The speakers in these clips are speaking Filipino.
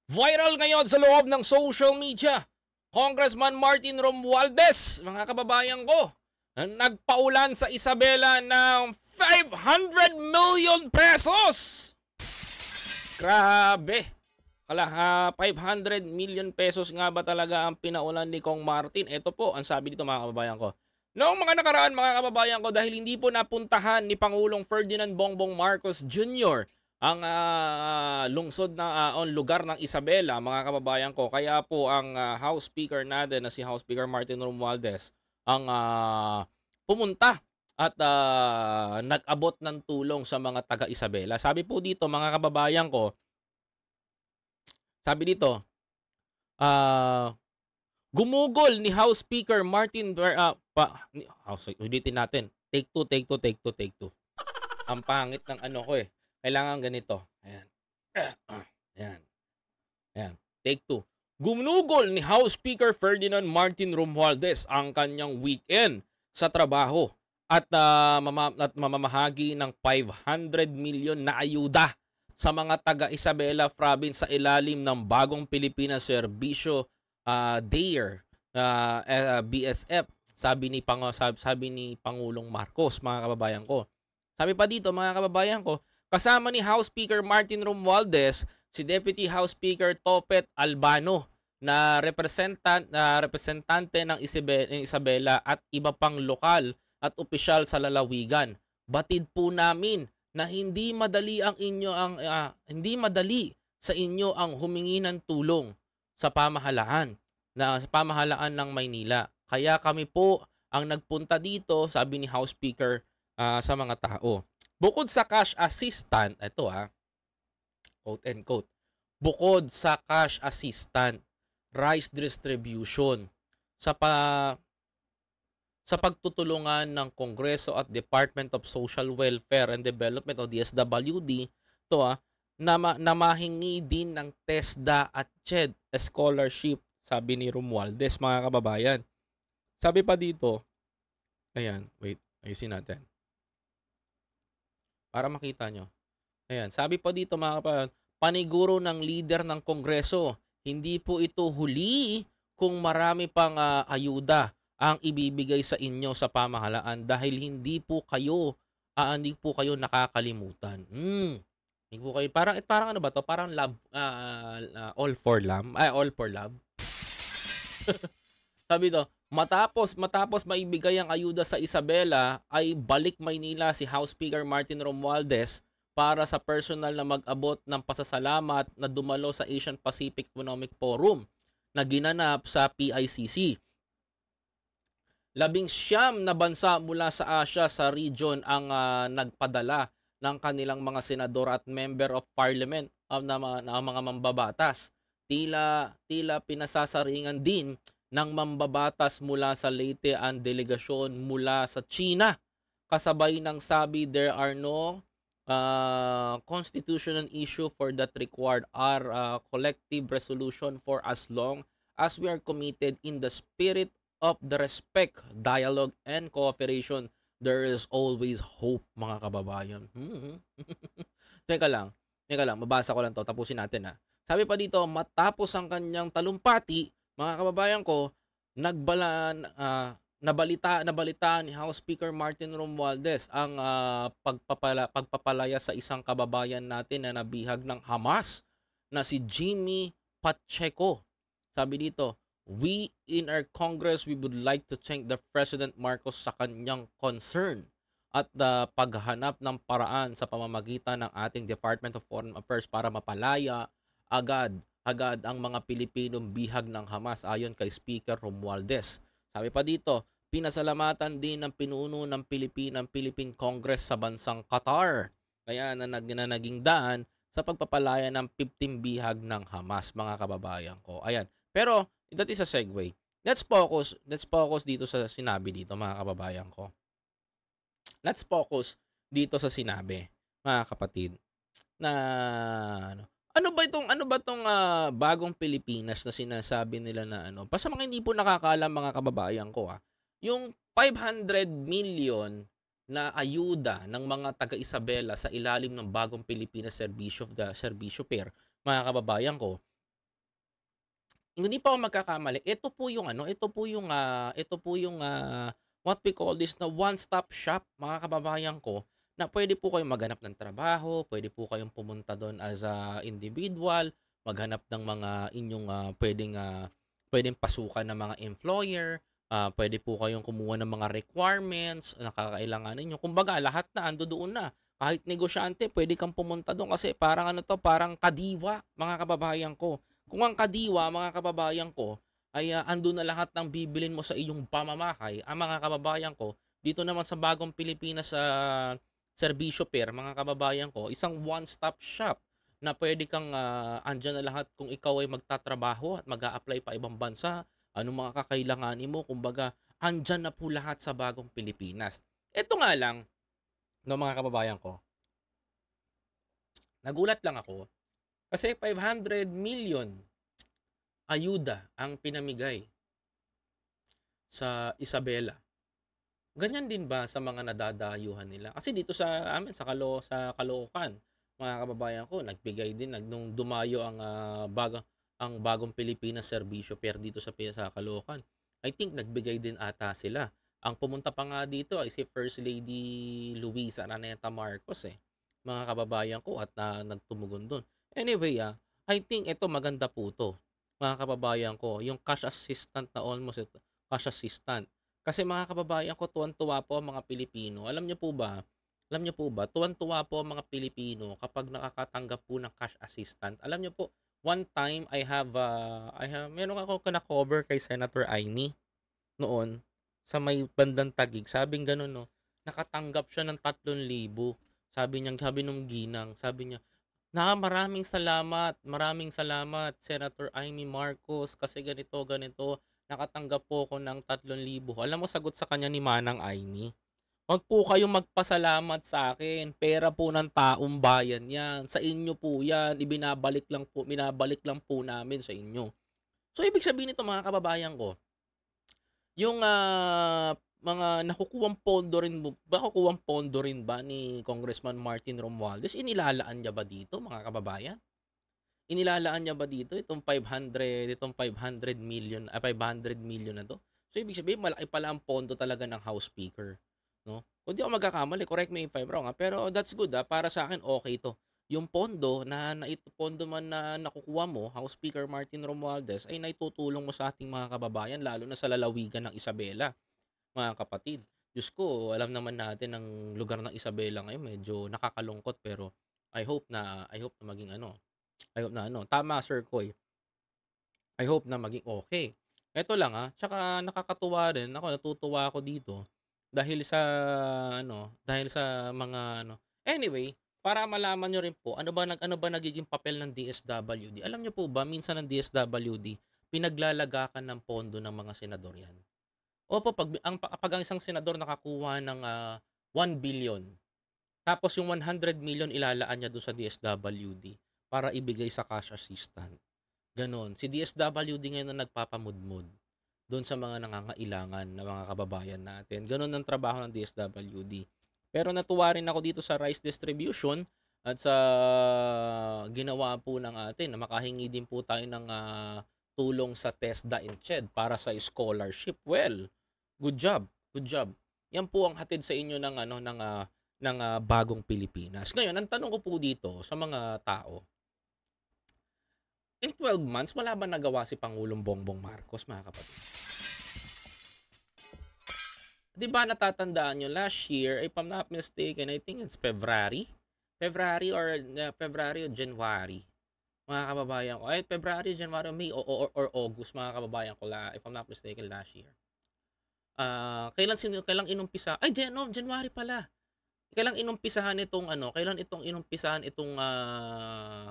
Viral ngayon sa loob ng social media, Congressman Martin Romualdez, mga kababayan ko, nagpaulan sa Isabela ng 500 million pesos. Grabe! 500 million pesos nga ba talaga ang pinaulan ni Kong Martin? Ito po, ang sabi dito mga kababayan ko. Noong mga nakaraan mga kababayan ko, dahil hindi po napuntahan ni Pangulong Ferdinand Bongbong Marcos Jr. ang lungsod na lugar ng Isabela, mga kababayan ko, kaya po ang House Speaker natin na si House Speaker Martin Romualdez ang pumunta at nag-abot ng tulong sa mga taga Isabela. Sabi po dito mga kababayan ko, sabi dito, gumugol ni House Speaker Martin ulitin natin. Take two, take two, take two, take two. Ang pangit ng ano ko eh. Kailangan ganito. Ayan. Ayan. Ayan. Take two. Gumugol ni House Speaker Ferdinand Martin Romualdez ang kanyang weekend sa trabaho at mamamahagi ng 500 million na ayuda sa mga taga Isabela Province sa ilalim ng Bagong Pilipinas Serbisyo DARE BSF, sabi ni Pangulong Marcos, mga kababayan ko. Sabi pa dito mga kababayan ko, kasama ni House Speaker Martin Romualdez si Deputy House Speaker Topet Albano na representante ng Isabela at iba pang lokal at opisyal sa lalawigan. Batid po namin na hindi madali sa inyo ang humingi ng tulong sa pamahalaan ng Maynila. Kaya kami po ang nagpunta dito, sabi ni House Speaker sa mga tao. Bukod sa cash assistant, ito quote and quote, bukod sa cash assistant, rice distribution sa pagtutulungan ng Kongreso at Department of Social Welfare and Development o DSWD, namahingi din ng TESDA at CHED scholarship, sabi ni Romualdez, mga kababayan. Sabi pa dito, ayan, wait, ayusin natin. Para makita nyo. Ayan, sabi pa dito mga kababayan, paniguro ng leader ng Kongreso, hindi po ito huli kung marami pang ayuda ang ibibigay sa inyo sa pamahalaan dahil hindi po kayo nakakalimutan. Hindi po kayo parang ano ba to? Parang love all for love. Sabi to, matapos maibigay ang ayuda sa Isabela ay balik Maynila si House Speaker Martin Romualdez para sa personal na mag-abot ng pasasalamat na dumalo sa Asian Pacific Economic Forum na ginanap sa PICC. 19 na bansa mula sa Asia sa region ang nagpadala ng kanilang mga senador at member of parliament na mga mambabatas. Tila pinasasaringan din ng mambabatas mula sa Leyte ang delegasyon mula sa China. Kasabay ng sabi, there are no constitutional issue for that required our collective resolution for as long as we are committed in the spirit of the respect, dialogue, and cooperation. There is always hope, mga kababayan. Teka lang, mabasa ko lang to, tapusin natin Sabi pa dito, matapos ang kanyang talumpati, mga kababayan ko, nabalita ni House Speaker Martin Romualdez ang pagpapalaya sa isang kababayan natin na nabihag ng Hamas na si Jimmy Pacheco. Sabi dito, we in our Congress, we would like to thank the President Marcos sa kanyang concern at paghanap ng paraan sa pamamagitan ng ating Department of Foreign Affairs para mapalaya agad ang mga Pilipinong bihag ng Hamas, ayon kay Speaker Romualdez. Sabi pa dito, pinasalamatan din ng pinuno ng Philippine Congress sa bansang Qatar, kaya naging daan sa pagpapalaya ng 15 bihag ng Hamas, mga kababayan ko. Ayan. Pero that is a segue. Let's focus dito sa sinabi dito, mga kababayan ko. Let's focus dito sa sinabi, mga kapatid, na ano ba itong bagong Pilipinas na sinasabi nila na sa mga hindi po nakakaalam, mga kababayan ko yung 500 million na ayuda ng mga taga Isabela sa ilalim ng Bagong Pilipinas Serbisyo PAIR, mga kababayan ko, hindi pa ako magkakamali, ito po yung, what we call this na one-stop shop, mga kababayan ko, na pwede po kayong maghanap ng trabaho, pwede po kayong pumunta do'n as a individual, maghanap ng mga inyong, puwedeng pasukan ng mga employer, puwede po kayong kumuha ng mga requirements na kakailanganin niyo. Kumbaga lahat na andodoon na. Kahit negosyante puwede kang pumunta do'n kasi parang ano 'to, parang kadiwa, mga kababayan ko. Kung ang kadiwa, mga kababayan ko, ay, andun na lahat ng bibilin mo sa iyong pamamahay, ang mga kababayan ko, dito naman sa bagong Pilipinas sa serbisyo pair, mga kababayan ko, isang one-stop shop na pwede kang, andiyan na lahat kung ikaw ay magtatrabaho at mag-a-apply pa ibang bansa, anong mga kakailanganin mo, kumbaga, andiyan na po lahat sa bagong Pilipinas. Eto nga lang, no, mga kababayan ko, nagulat lang ako kasi 500 million ayuda ang pinamigay sa Isabela. Ganyan din ba sa mga nadadayuhan nila? Kasi dito sa amin sa Caloocan, mga kababayan ko, nagbigay din nung dumayo ang bagong Pilipinas Serbisyo Fair dito sa Caloocan. I think nagbigay din ata sila. Ang pumunta pa nga dito ay si First Lady Luisa Araneta Marcos mga kababayan ko at nagtumugon doon. Anyway, I think ito maganda po to, mga kababayan ko, yung cash assistant na almost cash assistant. Kasi mga kababayan ko, tuwan-tuwa po ang mga Pilipino. Alam niyo po ba, tuwan-tuwa po ang mga Pilipino kapag nakakatanggap po ng cash assistant. Alam niyo po, one time meron ako na-cover kay Senator Aimee noon sa may bandang Taguig. Sabing gano'n, no, nakatanggap siya ng 3,000. Sabi nung ginang, sabi niya, maraming salamat Senator Amy Marcos kasi ganito, ganito. Nakatanggap po ako ng 3,000. Alam mo sagot sa kanya ni Manang Amy, "Wag po kayong magpasalamat sa akin. Pera po ng taong bayan 'yan. Sa inyo po 'yan. Binabalik lang po namin sa inyo." So ibig sabihin nito, mga kababayan ko, yung, mga nakukuhang pondo rin ba ni Congressman Martin Romualdez, inilalaan niya ba dito, mga kababayan? Inilalaan niya ba dito itong 500 million na 'to? So, ibig sabihin malaki pala ang pondo talaga ng House Speaker, 'no? Kung di ako magkakamali, correct me if I'm wrong, pero that's good, para sa akin okay 'to. Yung pondo pondo man na nakukuha mo, House Speaker Martin Romualdez, ay naitutulong mo sa ating mga kababayan lalo na sa lalawigan ng Isabela, mga kapatid. Diyos ko, alam naman natin ang lugar ng Isabela ngayon medyo nakakalungkot pero I hope na maging ano, I hope na ano, tama Sir Koy, I hope na maging okay. Eto lang, tsaka nakakatuwa rin ako, natutuwa ako dito dahil sa mga ano, anyway, para malaman niyo rin po ano ba nagiging papel ng DSWD. Alam niyo po ba minsan ang DSWD pinaglalagakan ng pondo ng mga senador 'yan. Opo, 'pag ang isang senador nakakuha ng, 1 billion, tapos yung 100 million ilalaan niya dun sa DSWD para ibigay sa cash assistant, gano'n. Si DSWD ngayon ang nagpapamudmod do'n sa mga nangangailangan na mga kababayan natin. Gano'n ang trabaho ng DSWD. Pero natuwa rin ako dito sa rice distribution at sa ginawa po ng atin na makahingi din po tayo ng, tulong sa TESDA and CHED para sa scholarship. Well, good job, good job. Yan po ang hatid sa inyo ng bagong Pilipinas. Ngayon, ang tanong ko po dito sa mga tao, in 12 months, wala ba nagawa si Pangulong Bongbong Marcos, mga kapatid? Di ba natatandaan nyo, last year, if I'm not mistaken, I think it's February? February or January, mga kababayan ko. Ay, February, January, May, or August, mga kababayan ko, if I'm not mistaken, last year. Kailan inumpisa? Ay, January pala. Kailan itong inumpisahan itong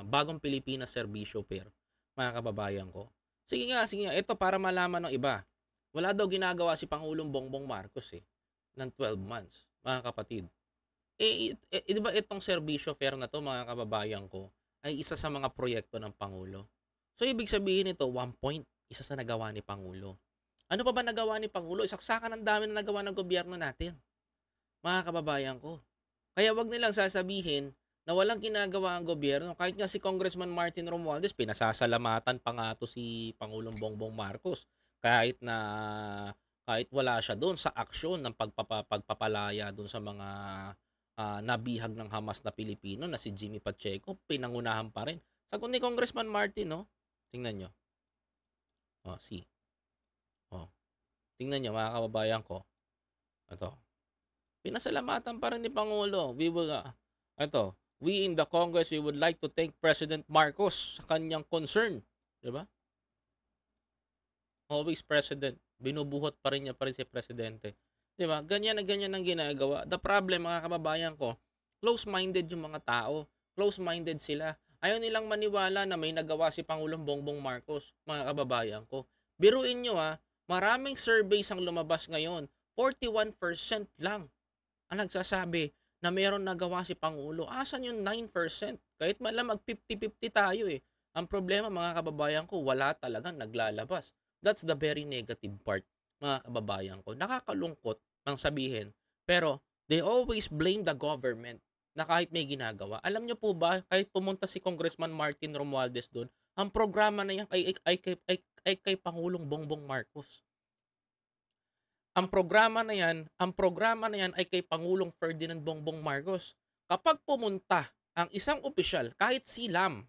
bagong Pilipinas Serbisyo Fair, mga kababayan ko. Sige nga, ito para malaman ng iba. Wala daw ginagawa si Pangulong Bongbong Marcos ng 12 months, mga kapatid. Di ba itong Serbisyo Fair na to, mga kababayan ko, ay isa sa mga proyekto ng Pangulo. So, ibig sabihin nito, 1 point, isa sa nagawa ni Pangulo. Ano pa ba nagawa ni Pangulo? Isaksakan ang dami na nagawa ng gobyerno natin, mga kababayan ko. Kaya wag nilang sasabihin na walang ginagawa ang gobyerno. Kahit nga si Congressman Martin Romualdez, pinasasalamatan pa nga to si Pangulong Bongbong Marcos. Kahit na kahit wala siya doon sa aksyon ng pagpapalaya doon sa mga nabihag ng Hamas na Pilipino na si Jimmy Pacheco, pinangunahan pa rin. Sagot ni Congressman Martin, no? Tingnan nyo. Oh, see. Oh. Tingnan nyo, mga kababayan ko. Ito. Pinasalamatan pa rin ni Pangulo. We in the Congress, we would like to thank President Marcos sa kanyang concern. Diba? Always President. Binubuhot pa rin niya pa rin si Presidente. Diba? Ganyan na ganyan ang ginagawa. The problem, mga kababayan ko, close-minded yung mga tao. Close-minded sila. Ayaw nilang maniwala na may nagawa si Pangulong Bongbong Marcos, mga kababayan ko. Biruin nyo maraming surveys ang lumabas ngayon. 41% lang ang nagsasabi na meron nagawa si Pangulo. Asan yung 9%? Kahit malamang 50-50 tayo eh. Ang problema, mga kababayan ko, wala talagang naglalabas. That's the very negative part, mga kababayan ko. Nakakalungkot ang sabihin. Pero they always blame the government na kahit may ginagawa. Alam nyo po ba, kahit pumunta si Congressman Martin Romualdez doon, ang programa na yan ay kay Pangulong Bongbong Marcos. Ang programa na yan ay kay Pangulong Ferdinand Bongbong Marcos. Kapag pumunta ang isang opisyal, kahit si Lam,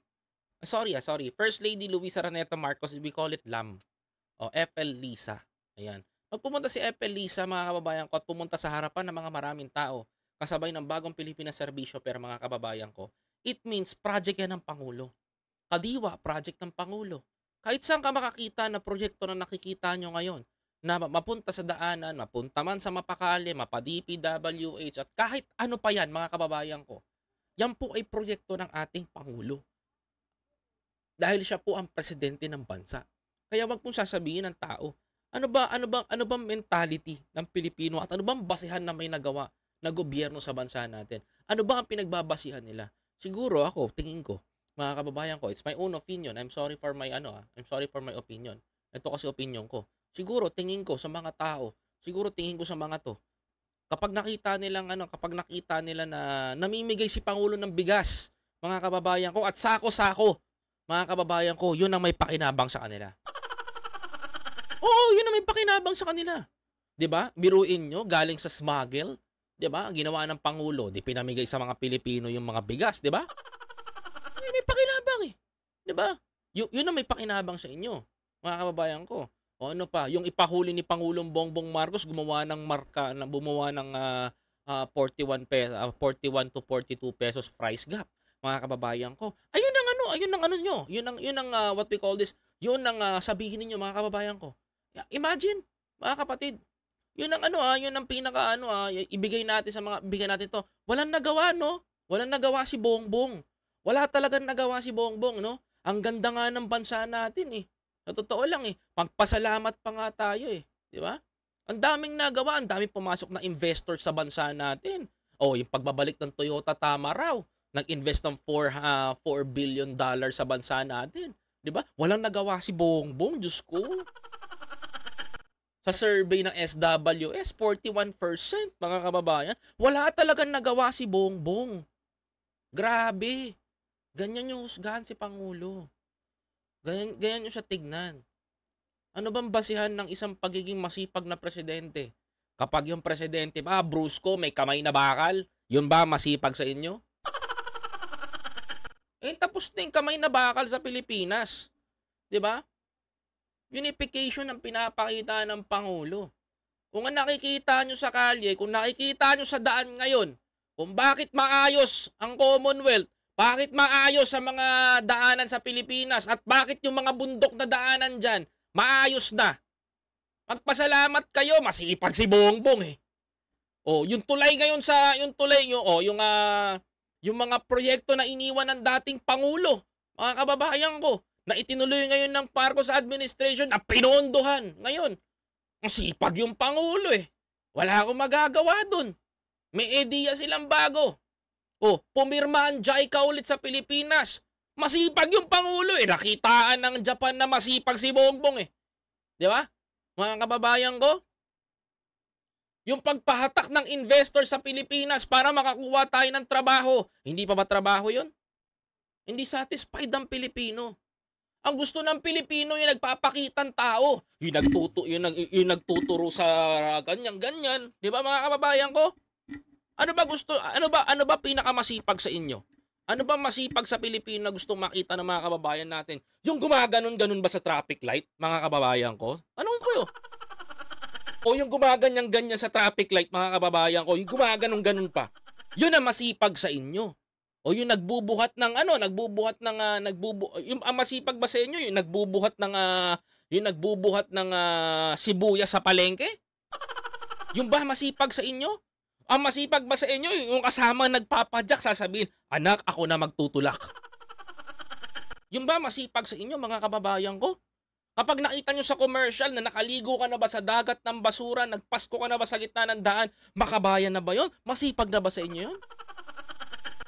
sorry, First Lady Luisa Raneta Marcos, we call it Lam, o FL Lisa. Ayan. Pag pumunta si FL Lisa, mga kababayan ko, at pumunta sa harapan ng mga maraming tao, kasabay ng bagong Pilipinas Serbisyo, pero mga kababayan ko, it means project yan ng Pangulo. Kadiwa, project ng Pangulo. Kahit saan ka makakita na proyekto na nakikita nyo ngayon, na mapunta sa daanan, mapunta man sa Mapakali, mapa-DPWH, at kahit ano pa yan, mga kababayan ko, yan po ay proyekto ng ating Pangulo. Dahil siya po ang presidente ng bansa. Kaya wag pong sasabihin ng tao, ano bang mentality ng Pilipino at ano bang basehan na may nagawa na gobyerno sa bansa natin? Ano ba ang pinagbabasihan nila? Siguro ako, tingin ko, mga kababayan ko, it's my own opinion. I'm sorry for my opinion. Ito kasi opinion ko. Siguro tingin ko sa mga tao, sa mga to, kapag nakita nila na namimigay si Pangulo ng bigas, mga kababayan ko, at sako-sako, mga kababayan ko, yun ang may pakinabang sa kanila. Oo, yun ang may pakinabang sa kanila. 'Di ba? Biruin nyo, galing sa smuggle, 'di ba? Ginawa ng Pangulo, di pinamigay sa mga Pilipino yung mga bigas, 'di ba? May pakinabang eh. 'Di ba? Yun ang may pakinabang sa inyo, mga kababayan ko. O ano pa, yung ipahuli ni Pangulong Bongbong Marcos, bumuwa ng 41 to 42 pesos price gap, mga kababayan ko. Ayun ang what we call this, yun ang sabihin niyo, mga kababayan ko. Imagine, mga kapatid, yun ang ibigay natin to. Walang nagawa, no? Walang nagawa si Bongbong. Wala talagang nagawa si Bongbong, no? Ang ganda nga ng bansa natin eh. Sa totoo lang eh, pagpasalamat pa nga tayo eh, di ba? Ang daming nagawa, ang daming pumasok na investor sa bansa natin. Yung pagbabalik ng Toyota, tama raw. Nag-invest ng $4 billion sa bansa natin. Di ba? Walang nagawa si Bongbong, Diyos ko. Sa survey ng SWS, 41%, mga kababayan, wala talagang nagawa si Bongbong. Grabe. Ganyan yung husgahan si Pangulo. Ganyan nyo siya tignan. Ano bang basihan ng isang pagiging masipag na presidente? Kapag yung presidente, brusko, may kamay na bakal, yun ba masipag sa inyo? Tapos na yung kamay na bakal sa Pilipinas. 'Di ba? Unification ang pinapakita ng Pangulo. Kung nakikita nyo sa kalye, kung nakikita nyo sa daan ngayon, kung bakit maayos ang Commonwealth, bakit maayos sa mga daanan sa Pilipinas at bakit yung mga bundok na daanan dyan maayos na? Magpasalamat kayo, masipag si Bongbong eh. Yung tulay ngayon yung mga proyekto na iniwan ng dating Pangulo, mga kababayan ko, na itinuloy ngayon ng Marcos administration na pinondohan ngayon. Masipag yung Pangulo eh. Wala akong magagawa dun. May ideya silang bago. Pumirma ang JICA ulit sa Pilipinas. Masipag yung Pangulo eh. Nakitaan ng Japan na masipag si Bongbong eh. Di ba? Mga kababayan ko? Yung pagpahatak ng investor sa Pilipinas para makakuha tayo ng trabaho. Hindi pa ba trabaho yun? Hindi satisfied ang Pilipino. Ang gusto ng Pilipino yung nagpapakitang tao. Yung nagtuturo sa ganyan-ganyan. Di ba mga kababayan ko? Ano ba pinakamasipag sa inyo? Ano ba masipag sa Pilipino na gusto makita ng mga kababayan natin? Yung gumaganon-ganon ba sa traffic light, mga kababayan ko? Tanong ko yun. O yung gumaganyan-ganyan sa traffic light, mga kababayan ko, yung gumaganon-ganon pa. Yun ang masipag sa inyo. O yung nagbubuhat ng yung ang masipag ba sa inyo, yung nagbubuhat ng sibuyas sa palengke? Yung ba masipag sa inyo? Ang masipag ba sa inyo, yung kasama nagpapadyak, sasabihin, anak, ako na magtutulak. Yung ba masipag sa inyo, mga kababayan ko? Kapag nakita nyo sa commercial na nakaligo ka na ba sa dagat ng basura, nagpasko ka na ba sa gitna ng daan, makabayan na ba yon? Masipag na ba sa inyo yun?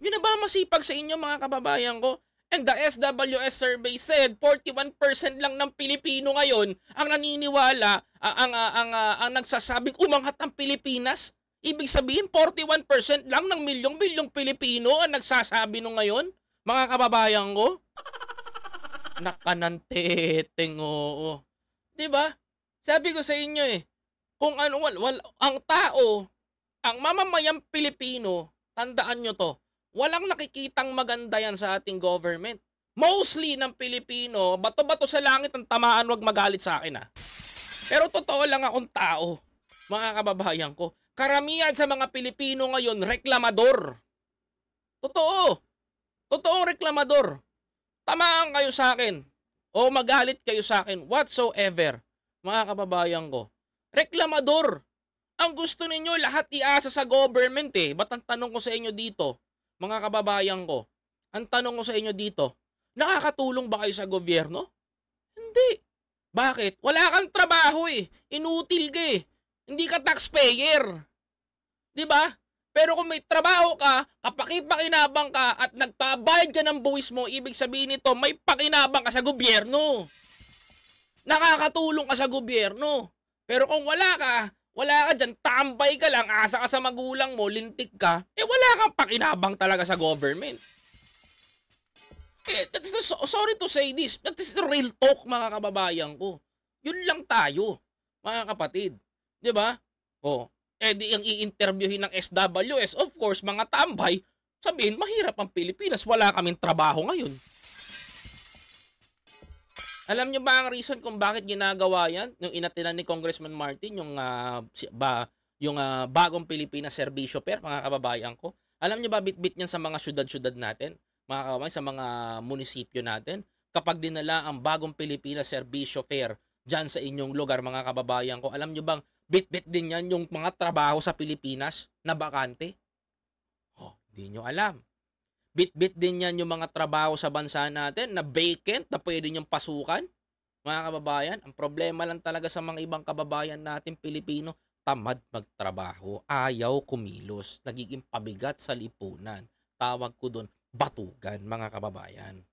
Yun na ba masipag sa inyo, mga kababayan ko? And the SWS survey said 41% lang ng Pilipino ngayon ang naniniwala, ang nagsasabing umangat ang Pilipinas. Ibig sabihin 41% lang ng milyong-milyong Pilipino ang nagsasabi nung ngayon, mga kababayan ko. Nakananteteng, oo. 'Di ba? Sabi ko sa inyo kung ano ang tao, ang mamamayang Pilipino, tandaan nyo to, walang nakikitang maganda yan sa ating government. Mostly ng Pilipino, bato-bato sa langit ang tamaan, wag magalit sa akin Pero totoo lang akong tao, mga kababayan ko. Karamihan sa mga Pilipino ngayon, reklamador. Totoo. Totoong reklamador. Tamaan kayo sa akin o magalit kayo sa akin whatsoever, mga kababayan ko. Reklamador. Ang gusto ninyo lahat iasa sa government Ba't ang tanong ko sa inyo dito, mga kababayan ko? Ang tanong ko sa inyo dito, nakakatulong ba kayo sa gobyerno? Hindi. Bakit? Wala kang trabaho Inutil ka Hindi ka taxpayer. 'Di ba? Pero kung may trabaho ka, kapaki-pakinabang ka at nagpabayad ka ng buwis mo, ibig sabihin nito, may pakinabang ka sa gobyerno. Nakakatulong ka sa gobyerno. Pero kung wala ka dyan, tambay ka lang, asa ka sa magulang mo, lintik ka, wala kang pakinabang talaga sa government. Sorry to say this, that is the real talk, mga kababayan ko. Yun lang tayo, mga kapatid. 'Di ba? Di ang i-interviewin ng SWS, of course, mga tambay, sabihin, mahirap ang Pilipinas, wala kaming trabaho ngayon. Alam nyo ba ang reason kung bakit ginagawa yan? Yung inatinan ni Congressman Martin, yung bagong Pilipinas Serbisyo Fair, mga kababayan ko. Alam nyo ba bit-bit niyan sa mga syudad-syudad natin? Mga kababayan, sa mga munisipyo natin? Kapag dinala ang bagong Pilipinas Serbisyo Fair dyan sa inyong lugar, mga kababayan ko, alam nyo bang bit-bit din yan yung mga trabaho sa Pilipinas na bakante? Hindi nyo alam. Bit-bit din yan yung mga trabaho sa bansa natin na vacant, na pwede nyong pasukan. Mga kababayan, ang problema lang talaga sa mga ibang kababayan natin Pilipino, tamad magtrabaho, ayaw kumilos, nagiging pabigat sa lipunan. Tawag ko doon, batugan, mga kababayan.